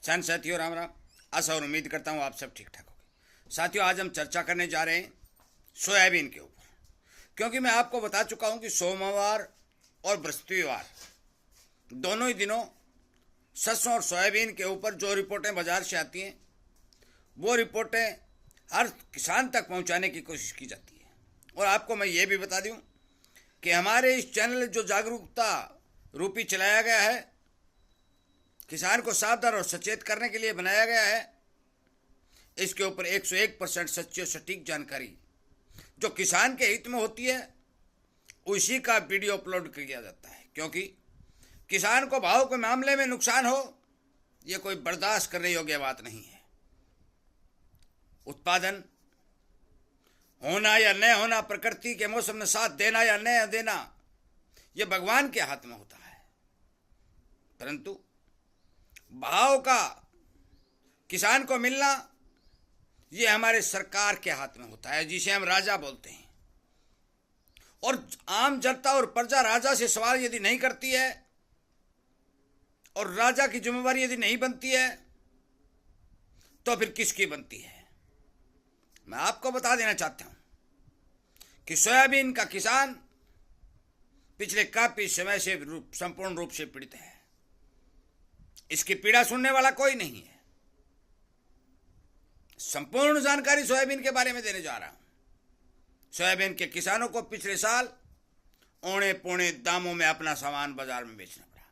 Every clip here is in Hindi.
किसान साथियों राम राम। आशा और उम्मीद करता हूँ आप सब ठीक ठाक होंगे। साथियों आज हम चर्चा करने जा रहे हैं सोयाबीन के ऊपर, क्योंकि मैं आपको बता चुका हूँ कि सोमवार और बृहस्पतिवार दोनों ही दिनों सरसों और सोयाबीन के ऊपर जो रिपोर्टें बाजार से आती हैं वो रिपोर्टें हर किसान तक पहुँचाने की कोशिश की जाती है। और आपको मैं ये भी बता दूँ कि हमारे इस चैनल जो जागरूकता रूपी चलाया गया है, किसान को सावधान और सचेत करने के लिए बनाया गया है। इसके ऊपर 101% सच्ची और सटीक जानकारी जो किसान के हित में होती है उसी का वीडियो अपलोड किया जाता है, क्योंकि किसान को भाव के मामले में नुकसान हो ये कोई बर्दाश्त करने योग्य बात नहीं है। उत्पादन होना या न होना, प्रकृति के मौसम में साथ देना या न देना, ये भगवान के हाथ में होता है, परंतु भाव का किसान को मिलना ये हमारे सरकार के हाथ में होता है, जिसे हम राजा बोलते हैं। और आम जनता और प्रजा राजा से सवाल यदि नहीं करती है और राजा की जिम्मेवारी यदि नहीं बनती है तो फिर किसकी बनती है? मैं आपको बता देना चाहता हूं कि सोयाबीन का किसान पिछले काफी समय से संपूर्ण रूप से पीड़ित है। इसकी पीड़ा सुनने वाला कोई नहीं है। संपूर्ण जानकारी सोयाबीन के बारे में देने जा रहा हूं। सोयाबीन के किसानों को पिछले साल औने पौने दामों में अपना सामान बाजार में बेचना पड़ा।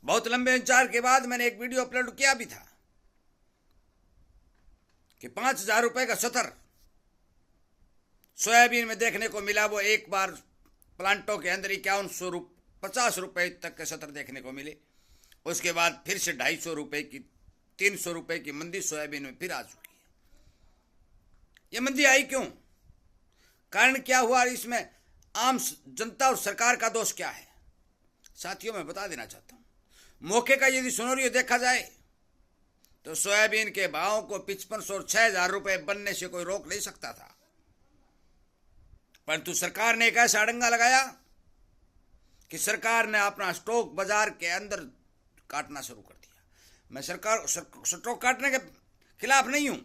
बहुत लंबे इंतजार के बाद मैंने एक वीडियो अपलोड किया भी था कि 5,000 रुपए का सतर सोयाबीन में देखने को मिला। वो एक बार प्लांटों के अंदर 51-50 रुपए तक के सतर देखने को मिले। उसके बाद फिर से 250 रुपए की 300 रुपए की मंदी सोयाबीन में फिर आ चुकी है। ये मंदी आई क्यों? कारण क्या हुआ? इसमें आम जनता और सरकार का दोष क्या है? साथियों मैं बता देना चाहता हूं, मौके का यदि सिनेरियो देखा जाए तो सोयाबीन के भाव को 5500 और 6,000 रुपए बनने से कोई रोक नहीं सकता था, परंतु सरकार ने एक ऐसा अड़ंगा लगाया कि सरकार ने अपना स्टॉक बाजार के अंदर काटना शुरू कर दिया। मैं सरकार स्टॉक काटने के खिलाफ नहीं हूं,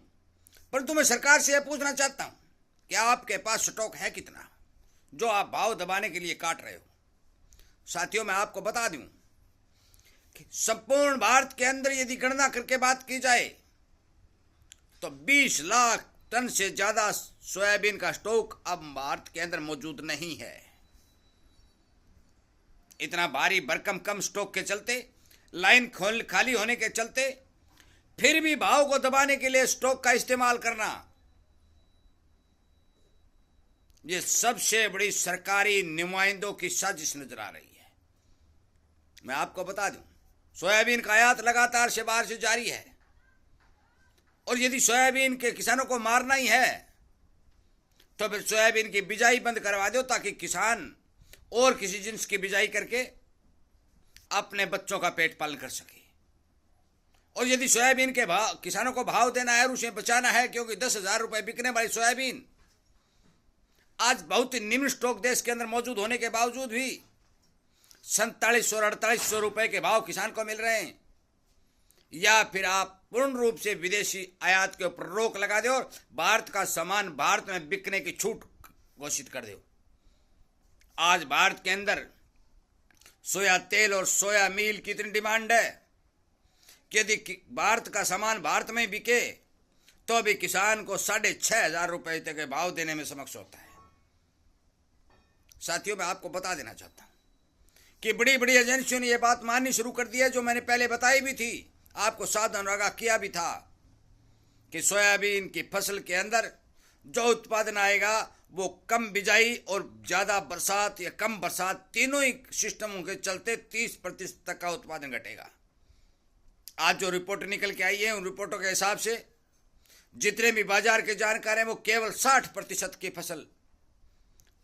परंतु मैं सरकार से यह पूछना चाहता हूं कि आपके पास स्टॉक है कितना जो आप भाव दबाने के लिए काट रहे हो? साथियों मैं आपको बता दूं कि संपूर्ण भारत के अंदर यदि गणना करके बात की जाए तो 20 लाख टन से ज्यादा सोयाबीन का स्टॉक अब भारत के अंदर मौजूद नहीं है। इतना भारी भरकम कम स्टॉक के चलते, लाइन खाली होने के चलते, फिर भी भाव को दबाने के लिए स्टॉक का इस्तेमाल करना, यह सबसे बड़ी सरकारी नुमाइंदों की साजिश नजर आ रही है। मैं आपको बता दूं, सोयाबीन का आयात लगातार से बाहर से जारी है, और यदि सोयाबीन के किसानों को मारना ही है तो फिर सोयाबीन की बिजाई बंद करवा दो, ताकि किसान और किसी जिन्स की बिजाई करके अपने बच्चों का पेट पालन कर सके। और यदि सोयाबीन के भाव किसानों को भाव देना है और उसे बचाना है, क्योंकि 10,000 रुपए बिकने वाली सोयाबीन आज बहुत ही निम्न स्टॉक देश के अंदर मौजूद होने के बावजूद भी 4700 और 4800 रुपए के भाव किसान को मिल रहे हैं। या फिर आप पूर्ण रूप से विदेशी आयात के ऊपर रोक लगा दो और भारत का सामान भारत में बिकने की छूट घोषित कर दो। आज भारत के अंदर सोया तेल और सोया मील की इतनी डिमांड है कि यदि भारत का सामान भारत में बिके तो भी किसान को 6,500 रुपए तक के भाव देने में समक्ष होता है। साथियों मैं आपको बता देना चाहता हूं कि बड़ी बड़ी एजेंसियों ने यह बात माननी शुरू कर दी है, जो मैंने पहले बताई भी थी, आपको सावधान आगाह किया भी था कि सोयाबीन की फसल के अंदर जो उत्पादन आएगा वो कम बिजाई और ज्यादा बरसात या कम बरसात, तीनों ही सिस्टमों के चलते 30% तक का उत्पादन घटेगा। आज जो रिपोर्ट निकल के आई है उन रिपोर्टों के हिसाब से जितने भी बाजार के जानकार हैं वो केवल 60% की फसल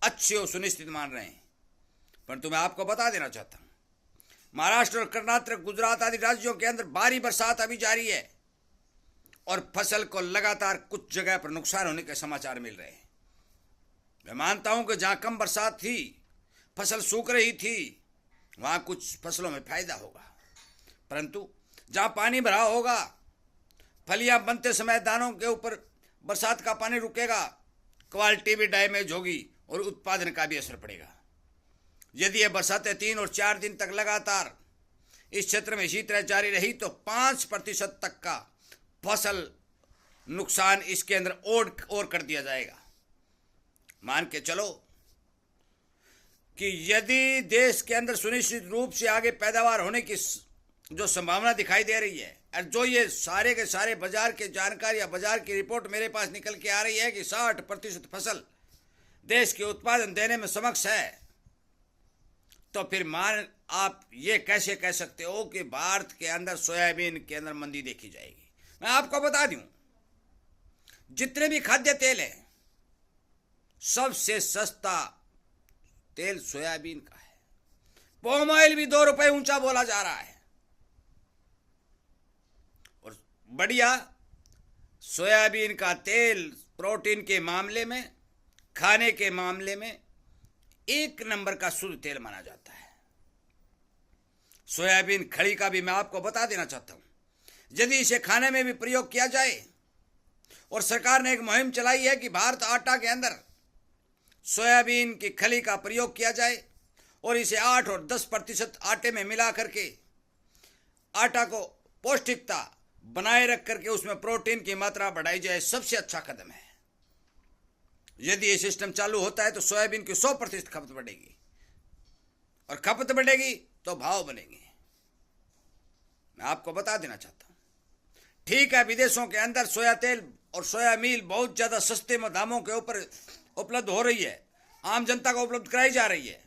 अच्छी और सुनिश्चित मान रहे हैं। परंतु मैं आपको बता देना चाहता हूं, महाराष्ट्र और कर्नाटक, गुजरात आदि राज्यों के अंदर भारी बरसात अभी जारी है और फसल को लगातार कुछ जगह पर नुकसान होने के समाचार मिल रहे हैं। मैं मानता हूं कि जहां कम बरसात थी, फसल सूख रही थी, वहां कुछ फसलों में फायदा होगा, परंतु जहां पानी भरा होगा, फलियां बनते समय दानों के ऊपर बरसात का पानी रुकेगा, क्वालिटी भी डैमेज होगी और उत्पादन का भी असर पड़ेगा। यदि ये बरसातें 3 और 4 दिन तक लगातार इस क्षेत्र में इसी तरह जारी रही तो 5% तक का फसल नुकसान इसके अंदर और कर दिया जाएगा। मान के चलो कि यदि देश के अंदर सुनिश्चित रूप से आगे पैदावार होने की जो संभावना दिखाई दे रही है, और जो ये सारे के सारे बाजार के जानकारी या बाजार की रिपोर्ट मेरे पास निकल के आ रही है कि 60% फसल देश के उत्पादन देने में सक्षम है, तो फिर मान आप ये कैसे कह सकते हो कि भारत के अंदर सोयाबीन के अंदर मंदी देखी जाएगी। मैं आपको बता दूं, जितने भी खाद्य तेल है सबसे सस्ता तेल सोयाबीन का है। पाम ऑयल भी 2 रुपए ऊंचा बोला जा रहा है। और बढ़िया सोयाबीन का तेल प्रोटीन के मामले में, खाने के मामले में 1 नंबर का शुद्ध तेल माना जाता है। सोयाबीन खड़ी का भी मैं आपको बता देना चाहता हूं, यदि इसे खाने में भी प्रयोग किया जाए, और सरकार ने एक मुहिम चलाई है कि भारत आटा के अंदर सोयाबीन की खली का प्रयोग किया जाए और इसे 8 और 10% आटे में मिला करके आटा को पौष्टिकता बनाए रख करके उसमें प्रोटीन की मात्रा बढ़ाई जाए, सबसे अच्छा कदम है। यदि ये सिस्टम चालू होता है तो सोयाबीन की 100% खपत बढ़ेगी, और खपत बढ़ेगी तो भाव बनेंगे। मैं आपको बता देना चाहता हूं, ठीक है विदेशों के अंदर सोया तेल और सोया मील बहुत ज्यादा सस्ते दामों के ऊपर उपलब्ध हो रही है, आम जनता को उपलब्ध कराई जा रही है,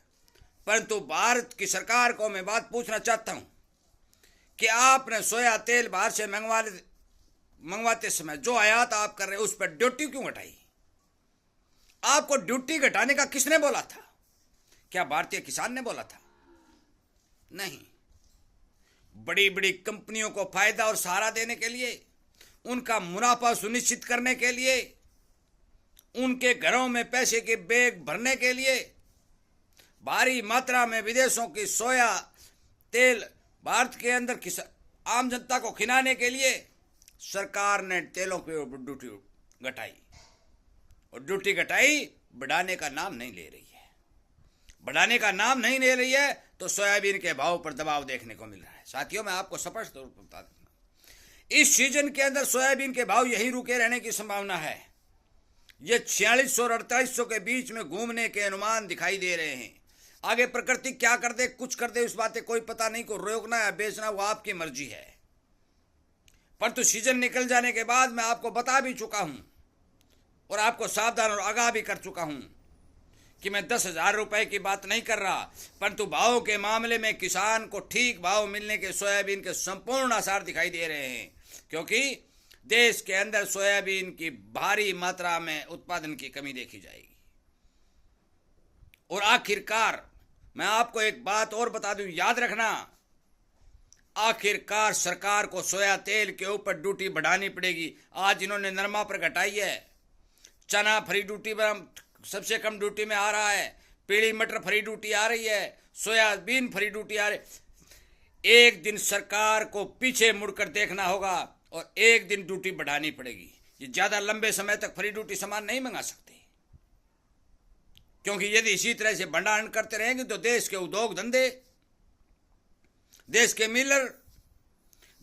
परंतु भारत की सरकार को मैं बात पूछना चाहता हूं कि आपने सोया तेल बाहर से मंगवाते समय जो आयात आप कर रहे हैं उस पर ड्यूटी क्यों घटाई? आपको ड्यूटी घटाने का किसने बोला था? क्या भारतीय किसान ने बोला था? नहीं। बड़ी बड़ी कंपनियों को फायदा और सहारा देने के लिए, उनका मुनाफा सुनिश्चित करने के लिए, उनके घरों में पैसे के बैग भरने के लिए भारी मात्रा में विदेशों की सोया तेल भारत के अंदर आम जनता को खिलाने के लिए सरकार ने तेलों के ऊपर ड्यूटी घटाई, और ड्यूटी घटाई बढ़ाने का नाम नहीं ले रही है। बढ़ाने का नाम नहीं ले रही है तो सोयाबीन के भाव पर दबाव देखने को मिल रहा है। साथियों, मैं आपको स्पष्ट तौर पर बता दूंगा, इस सीजन के अंदर सोयाबीन के भाव यही रुके रहने की संभावना है। ये 4600 और 4800 के बीच में घूमने के अनुमान दिखाई दे रहे हैं। आगे प्रकृति क्या कर दे, कुछ कर दे, उस बातें कोई पता नहीं। को रोकना या बेचना वो आपकी मर्जी है, परंतु सीजन निकल जाने के बाद मैं आपको बता भी चुका हूं और आपको सावधान और आगाह भी कर चुका हूं कि मैं 10,000 रुपए की बात नहीं कर रहा, परंतु भाव के मामले में किसान को ठीक भाव मिलने के सोयाबीन के संपूर्ण आसार दिखाई दे रहे हैं, क्योंकि देश के अंदर सोयाबीन की भारी मात्रा में उत्पादन की कमी देखी जाएगी। और आखिरकार मैं आपको एक बात और बता दूं, याद रखना, आखिरकार सरकार को सोया तेल के ऊपर ड्यूटी बढ़ानी पड़ेगी। आज इन्होंने नरमा पर घटाई है, चना फ्री ड्यूटी पर सबसे कम ड्यूटी में आ रहा है, पीली मटर फ्री ड्यूटी आ रही है, सोयाबीन फ्री ड्यूटी आ रही। एक दिन सरकार को पीछे मुड़कर देखना होगा और एक दिन ड्यूटी बढ़ानी पड़ेगी। ये ज्यादा लंबे समय तक फ्री ड्यूटी सामान नहीं मंगा सकते, क्योंकि यदि इसी तरह से भंडारण करते रहेंगे तो देश के उद्योग धंधे, देश के मिलर,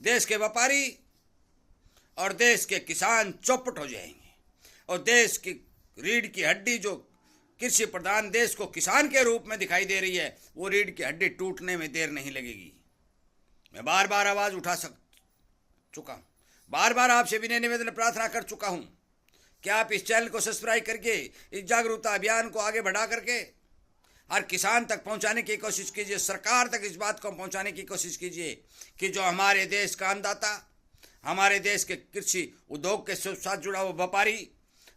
देश के व्यापारी और देश के किसान चौपट हो जाएंगे, और देश की रीढ़ की हड्डी, जो कृषि प्रधान देश को किसान के रूप में दिखाई दे रही है, वो रीढ़ की हड्डी टूटने में देर नहीं लगेगी। मैं बार बार आवाज उठा चुका हूं, बार बार आपसे विनय निवेदन प्रार्थना कर चुका हूं कि आप इस चैनल को सब्सक्राइब करके इस जागरूकता अभियान को आगे बढ़ा करके हर किसान तक पहुंचाने की कोशिश कीजिए, सरकार तक इस बात को पहुंचाने की कोशिश कीजिए कि जो हमारे देश का अन्नदाता, हमारे देश के कृषि उद्योग के साथ जुड़ा हुआ व्यापारी,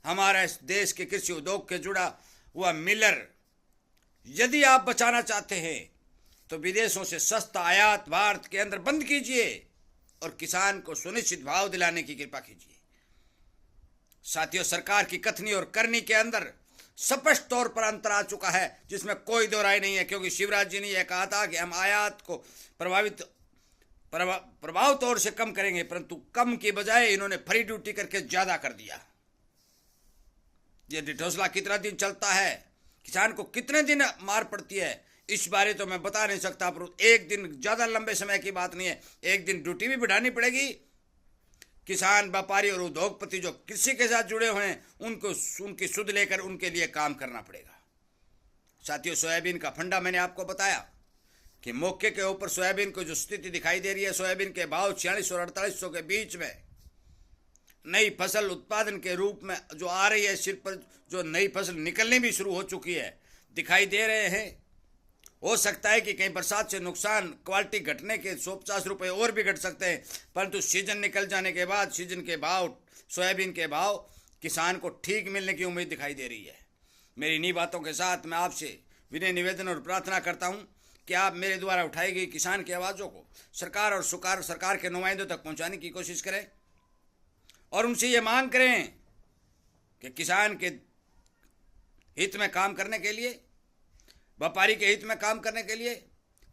हमारे देश के कृषि उद्योग के जुड़ा हुआ मिलर, यदि आप बचाना चाहते हैं तो विदेशों से सस्ता आयात भारत के अंदर बंद कीजिए और किसान को सुनिश्चित भाव दिलाने की कृपा कीजिए। साथियों, सरकार की कथनी और करनी के अंदर स्पष्ट तौर पर अंतर आ चुका है, जिसमें कोई दो राय नहीं है, क्योंकि शिवराज जी ने यह कहा था कि हम आयात को प्रभावित प्रभाव तौर से कम करेंगे, परंतु कम की बजाय इन्होंने फ्री ड्यूटी करके ज्यादा कर दिया। ये ढिढोसला कितना दिन चलता है, किसान को कितने दिन मार पड़ती है, इस बारे तो मैं बता नहीं सकता, पर एक दिन ज्यादा लंबे समय की बात नहीं है, एक दिन ड्यूटी भी बढ़ानी पड़ेगी। किसान, व्यापारी और उद्योगपति जो कृषि के साथ जुड़े हुए हैं उनको उनकी सुध लेकर उनके लिए काम करना पड़ेगा। साथियों, सोयाबीन का फंडा मैंने आपको बताया कि मौके के ऊपर सोयाबीन को जो स्थिति दिखाई दे रही है, सोयाबीन के भाव 4600 और 4800 के बीच में, नई फसल उत्पादन के रूप में जो आ रही है, सिर पर जो नई फसल निकलनी भी शुरू हो चुकी है, दिखाई दे रहे हैं। हो सकता है कि कहीं बरसात से नुकसान, क्वालिटी घटने के 150 रुपये और भी घट सकते हैं, परंतु सीजन निकल जाने के बाद सीजन के भाव, सोयाबीन के भाव किसान को ठीक मिलने की उम्मीद दिखाई दे रही है। मेरी इन्हीं बातों के साथ मैं आपसे विनय निवेदन और प्रार्थना करता हूं कि आप मेरे द्वारा उठाई गई किसान की आवाज़ों को सरकार और सरकार के नुमाइंदों तक पहुंचाने की कोशिश करें और उनसे ये मांग करें कि किसान के हित में काम करने के लिए, व्यापारी के हित में काम करने के लिए,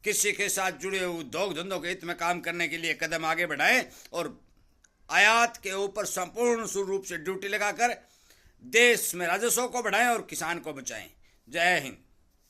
कृषि के साथ जुड़े हुए उद्योग धंधों के हित में काम करने के लिए कदम आगे बढ़ाएं और आयात के ऊपर संपूर्ण रूप से ड्यूटी लगाकर देश में राजस्व को बढ़ाएं और किसान को बचाएं। जय हिंद।